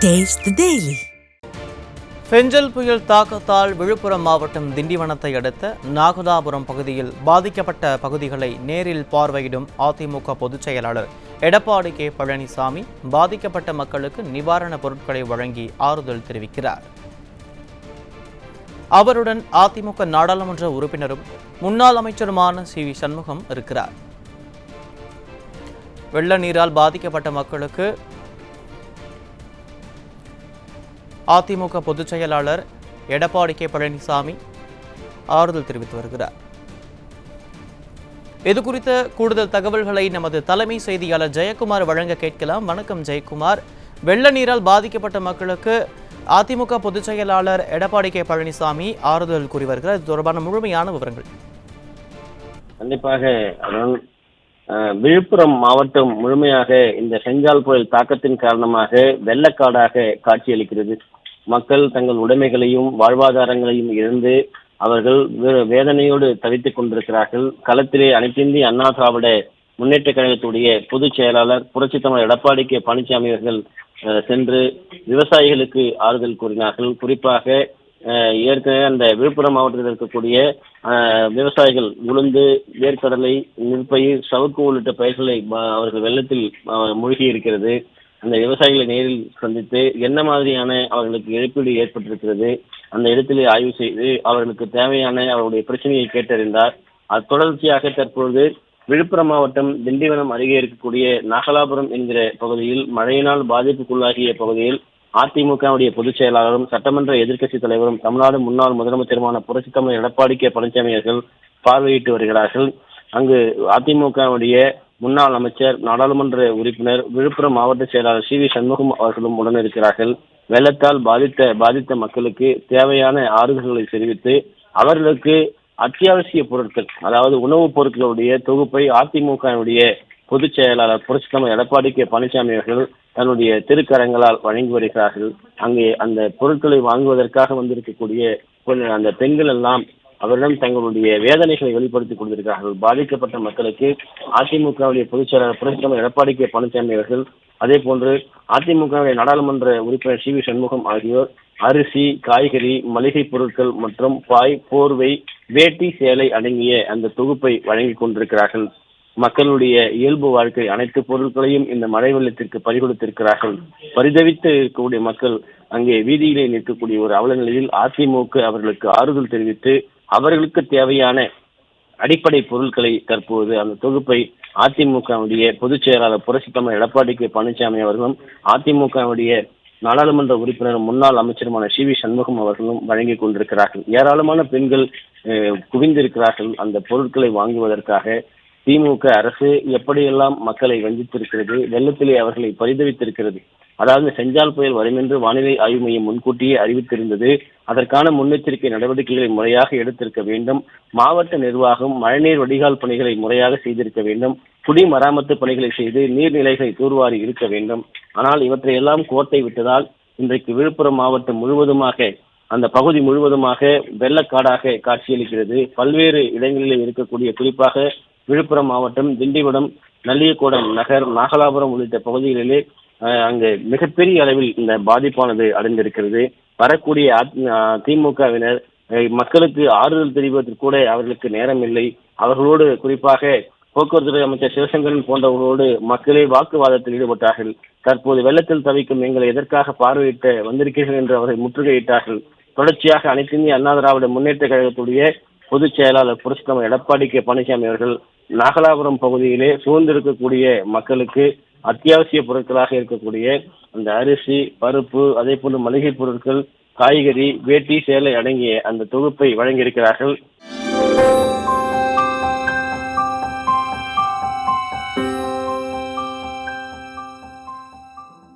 Taste the Daily. Fengal புயல் தாக்கத்தால் விழுப்புரம் மாவட்டம் திண்டிவனத்தை அடுத்த நாகதாபுரம் பகுதியில் பாதிக்கப்பட்ட பகுதிகளை நேரில் பார்வையிடும் அதிமுக பொதுச் செயலாளர் எடப்பாடி கே பழனிசாமி பாதிக்கப்பட்ட மக்களுக்கு நிவாரணப் பொருட்களை வழங்கி ஆறுதல் தெரிவிக்கிறார். அவருடன் அதிமுக நாடாளுமன்ற உறுப்பினரும் முன்னாள் அமைச்சருமான சி.வி. சண்முகம் இருக்கிறார். வெள்ள நீரால் பாதிக்கப்பட்ட மக்களுக்கு அதிமுக பொதுச் செயலாளர் எடப்பாடி கே பழனிசாமி ஆறுதல் தெரிவித்து வருகிறார். இதுகுறித்த கூடுதல் தகவல்களை நமது தலைமை செய்தியாளர் ஜெயக்குமார் வழங்க கேட்கலாம். வணக்கம் ஜெயக்குமார். வெள்ள நீரால் பாதிக்கப்பட்ட மக்களுக்கு அதிமுக பொதுச் செயலாளர் எடப்பாடி கே பழனிசாமி ஆறுதல் கூறி வருகிறார். இது தொடர்பான முழுமையான விவரங்கள். கண்டிப்பாக விழுப்புரம் மாவட்டம் முழுமையாக இந்த செஞ்சால் புயல் தாக்கத்தின் காரணமாக வெள்ளக்காடாக காட்சியளிக்கிறது. மக்கள் தங்கள் உடைமைகளையும் வாழ்வாதாரங்களையும் இழந்து அவர்கள் வேதனையோடு தவித்துக் கொண்டிருக்கிறார்கள். களத்திலே அனைத்திந்திய அண்ணா திராவிட முன்னேற்ற கழகத்துடைய பொதுச் செயலாளர் புரட்சித் தலைவர் எடப்பாடி கே பழனிசாமி அவர்கள் சென்று விவசாயிகளுக்கு ஆறுதல் கூறினார்கள். குறிப்பாக ஏற்கனவே அந்த விழுப்புரம் மாவட்டத்தில் இருக்கக்கூடிய விவசாயிகள் உளுந்து, வேர்க்கடலை, நெற்பயிர், சவுக்கு உள்ளிட்ட பயிர்களை அவர்கள் வெள்ளத்தில் மூழ்கி இருக்கிறது. அந்த விவசாயிகளை நேரில் சந்தித்து என்ன மாதிரியான அவர்களுக்கு இழப்பீடு ஏற்பட்டிருக்கிறது அந்த இடத்திலே ஆய்வு செய்து அவர்களுக்கு தேவையான அவருடைய பிரச்சனையை கேட்டறிந்தார். அது தொடர்ச்சியாக தற்பொழுது விழுப்புரம் மாவட்டம் திண்டிவனம் அருகே இருக்கக்கூடிய நாகலாபுரம் என்கிற பகுதியில் மழையினால் பாதிப்புக்குள்ளாகிய பகுதியில் அதிமுகவுடைய பொதுச் செயலாளரும் சட்டமன்ற எதிர்க்கட்சித் தலைவரும் தமிழ்நாடு முன்னாள் முதலமைச்சருமான புரட்சித் தலைவர் எடப்பாடி கே பழனிசாமி அவர்கள் பார்வையிட்டு வருகிறார்கள். அங்கு அதிமுகவுடைய முன்னாள் அமைச்சர், நாடாளுமன்ற உறுப்பினர், விழுப்புரம் மாவட்ட செயலாளர் சி.வி. சண்முகம் அவர்களும் உடன் இருக்கிறார்கள். வெள்ளத்தால் பாதித்த மக்களுக்கு தேவையான ஆறுதல்களை தெரிவித்து அவர்களுக்கு அத்தியாவசிய பொருட்கள், அதாவது உணவுப் பொருட்களுடைய தொகுப்பை அதிமுகவுடைய பொதுச் செயலாளர் புரட்சித் தலைவர் எடப்பாடி கே பழனிசாமி அவர்கள் தன்னுடைய திருக்கரங்களால் வழங்கி வருகிறார்கள். அங்கே அந்த பொருட்களை வாங்குவதற்காக வந்திருக்கக்கூடிய அந்த பெண்கள் எல்லாம் அவரிடம் தங்களுடைய வேதனைகளை வெளிப்படுத்திக் கொண்டிருக்கிறார்கள். பாதிக்கப்பட்ட மக்களுக்கு அதிமுகவுடைய பொதுச் செயலாளர் புரட்சித் தலைவர் எடப்பாடி கே பழனிசாமி அவர்கள், அதே போன்று அதிமுகவுடைய நாடாளுமன்ற உறுப்பினர் சி.வி. சண்முகம் ஆகியோர் அரிசி, காய்கறி, மளிகை பொருட்கள் மற்றும் பாய், போர்வை, வேட்டி, சேலை அடங்கிய அந்த தொகுப்பை வழங்கி கொண்டிருக்கிறார்கள். மக்களுடைய இயல்பு வாழ்க்கை அனைத்து பொருட்களையும் இந்த மழை வெள்ளத்திற்கு பறிகொடுத்திருக்கிறார்கள். பரிதவித்து இருக்கக்கூடிய மக்கள் அங்கே வீதியிலே நிற்கக்கூடிய ஒரு அவல நிலையில் அதிமுக அவர்களுக்கு ஆறுதல் தெரிவித்து அவர்களுக்கு தேவையான அடிப்படை பொருட்களை தற்போது அந்த தொகுப்பை அதிமுகவுடைய பொதுச் செயலாளர் புரட்சித் தலைவர் எடப்பாடி கே பழனிசாமி அவர்களும் அதிமுகவுடைய நாடாளுமன்ற உறுப்பினர் முன்னாள் அமைச்சருமான சி.வி. சண்முகம் அவர்களும் வழங்கி கொண்டிருக்கிறார்கள். ஏராளமான பெண்கள் குவிந்திருக்கிறார்கள் அந்த பொருட்களை வாங்குவதற்காக. திமுக அரசு எப்படியெல்லாம் மக்களை வஞ்சித்திருக்கிறது, வெள்ளத்திலே அவர்களை பரிதவித்திருக்கிறது. அதாவது செஞ்சால் புயல் வரும் என்று வானிலை ஆய்வு மையம் முன்கூட்டியே அறிவித்திருந்தது. அதற்கான முன்னெச்சரிக்கை நடவடிக்கைகளை முறையாக எடுத்திருக்க வேண்டும். மாவட்ட நிர்வாகம் மழைநீர் வடிகால் பணிகளை முறையாக செய்திருக்க வேண்டும். குடிமராமத்து பணிகளை செய்து நீர்நிலைகளை தூர்வாரி இருக்க வேண்டும். ஆனால் இவற்றையெல்லாம் கோட்டை விட்டதால் இன்றைக்கு விழுப்புரம் மாவட்டம் முழுவதுமாக, அந்த பகுதி முழுவதுமாக வெள்ளக்காடாக காட்சியளிக்கிறது. பல்வேறு இடங்களில் இருக்கக்கூடிய, குறிப்பாக விழுப்புரம் மாவட்டம் திண்டிவனம், நல்லியக்கோடம் நகர், நாகலாபுரம் உள்ளிட்ட பகுதிகளிலே அங்கு மிகப்பெரிய அளவில் இந்த பாதிப்பானது அடைந்திருக்கிறது. வரக்கூடிய திமுகவினர் மக்களுக்கு ஆறுதல் தெரிவிப்பதற்கு கூட அவர்களுக்கு நேரம் இல்லை. அவர்களோடு, குறிப்பாக போக்குவரத்து அமைச்சர் சிவசங்கரன் போன்றவர்களோடு மக்களே வாக்குவாதத்தில் ஈடுபட்டார்கள். தற்போது வெள்ளத்தில் தவிக்கும் எங்களை எதற்காக பார்வையிட்ட வந்திருக்கிறீர்கள் என்று அவரை முற்றுகையிட்டார்கள். தொடர்ச்சியாக அனைத்திந்திய அண்ணா திராவிட முன்னேற்ற கழகத்துடைய பொதுச் செயலாளர் புரட்சித் தலைவர் எடப்பாடி கே பழனிசாமி அவர்கள் நாகலாபுரம் பகுதியிலே சூழ்ந்திருக்கக்கூடிய மக்களுக்கு அத்தியாவசிய பொருட்களாக இருக்கக்கூடிய அந்த அரிசி, பருப்பு, அதே போன்று மளிகை பொருட்கள், காய்கறி, வேட்டி, சேலை அடங்கிய அந்த தொகுப்பை வழங்கியிருக்கிறார்கள்.